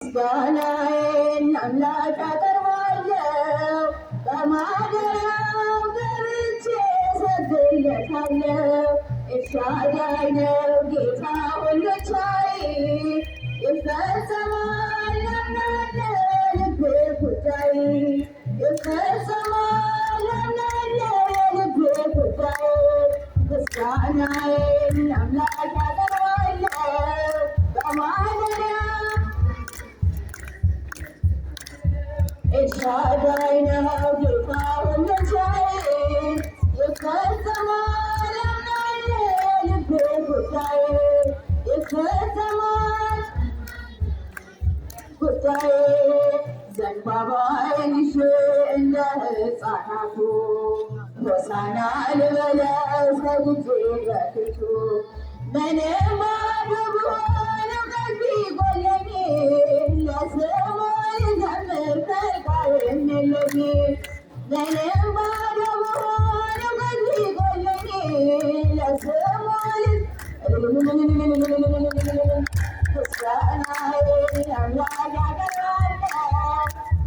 ምስጋናዬን አምላክ አቀርባለሁ፣ በማደሪያው ገብቼ እሰግድለታለሁ። ኤልሻዳይ ነው ጌታ ሁሉ ቻይ፣ ይፈጸማል አምናለሁ የልቤ ጉዳይ፣ ይፈጸማል አምናለሁ የልቤ ጉዳይ። ምስጋናዬን አምላክ አቀርባለሁ በማደሪያው ኤልሻዳይ ነው ጌታ ሁሉ ቻይ፣ ይፈጸማል አምናለሁ የልቤ ጉዳይ፣ ይፈጸማል ጉዳይ። ዘንባባዬን ይዤ እንደ ሕፃናቱ ሆሳዕና ልበለው ሰግጄ በፊቱ። ምንም ባዶ ብሆንም ከዚህ ጎኔ ለስሙ ልዘምር ከልካዬም የለኝም። ምንም ባዶ ብሆንም ከዚህ ጎኔ ለስሙ ምስጋናዬን አምላክ አቀርባለሁ፣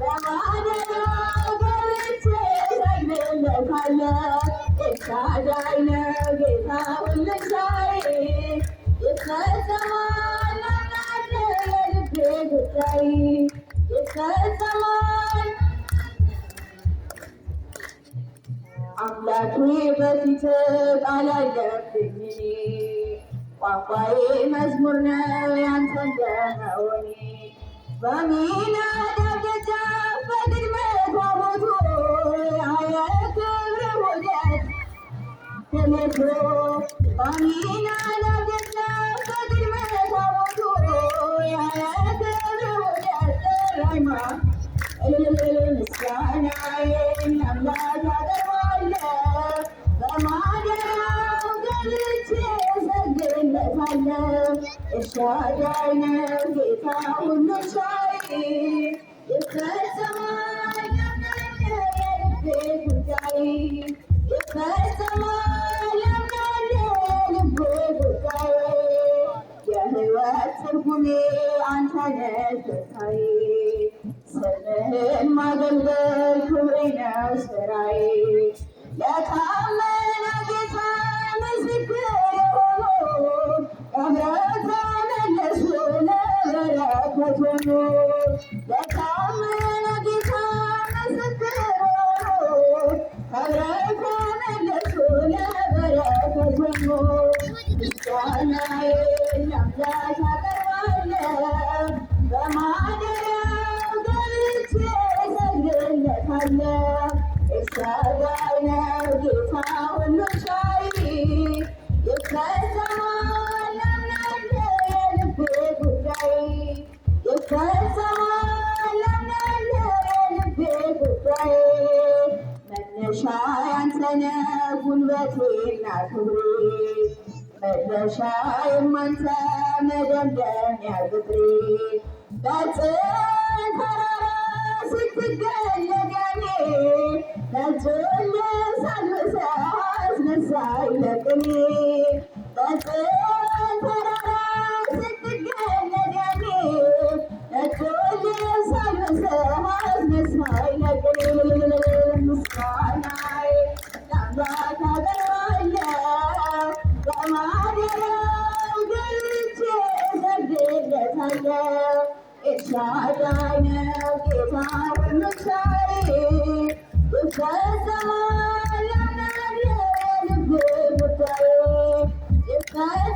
በማደሪያው ገብቼ እሰግድለታለሁ። ኤልሻዳይ ነው ጌታ ሁሉ ቻይ፣ ይፈጸማል አምናለሁ የልቤ ጉዳይ፣ ይፈጸማል። አምላኬ በፊት ቃል አለብኝ ቋንቋዬ መዝሙር ነው ያንተ እንደመሆኔ። በሚናዳብ ደጃፍ በቅድመ ታቦቱ የክብር ውደት ተመቶ። በሚናዳብ ደጃፍ በቅድመ ታቦቱ የክብር ውደት ጠራኝ። ምስጋናዬን አምላክ አቀርባለሁ፣ በማደሪያው ገብቼ እሰግድለታለሁ። ኤልሻዳይ ነው ጌታ ሁሉ ቻይ፣ ይፈጸማል አምናለሁ የልቤ ጉዳይ፣ ይፈጸማል አምናለሁ የልቤ ጉዳይ። የሕይወት ትርጉሜ አንተ ነህ ጌታዬ፣ ስምህን ማገልገል ክብሬ ነው ስራዬ። ለታመነ ጌታ ምስክር የሆኑ ቀብረው ተመለሱ ለበረከት ሆኑ። ለታመነ ጌታ ምስክር የሆኑ ቀብረው ተመለሱ ለበረከት ሆኑ። ምስጋናዬን አምላክ አቀርባለሁ፣ በማደሪያው ገብቼ እሰግድለታለሁ። ኤልሻዳይ ነው ጌታ ሁሉ ቻይ፣ ይፈጸማል አምናለሁ የልቤ ጉዳይ፣ ይፈጸማል አምናለሁ የልቤ ጉዳይ። መነሻዬ አንተ ነህ ጉልበቴና ክብሬ፣ መድረሻዬም አንተ መደምደሚያ ቅጥሬ። በጽዮን ተራራ ስትገለጥ ያኔ ነጩን ልብስ አልብሰህ አስነሳኝ ለቅኔ። በጽዮን ተራራ ስትገለጥ ያኔ ነጩን ልብስ አልብሰህ አስነሳኝ ለቅኔ። ምስጋናዬን ለአምላክ አቀርባለሁ፣ በማደሪያው ገብቼ እሰግድለታለሁ። ኤልሻዳይ ነው ጌታ ሁሉ ቻይ፣ ይፈጸማል አምናለሁ የልቤ ጉዳይ፣ ይፈጸማል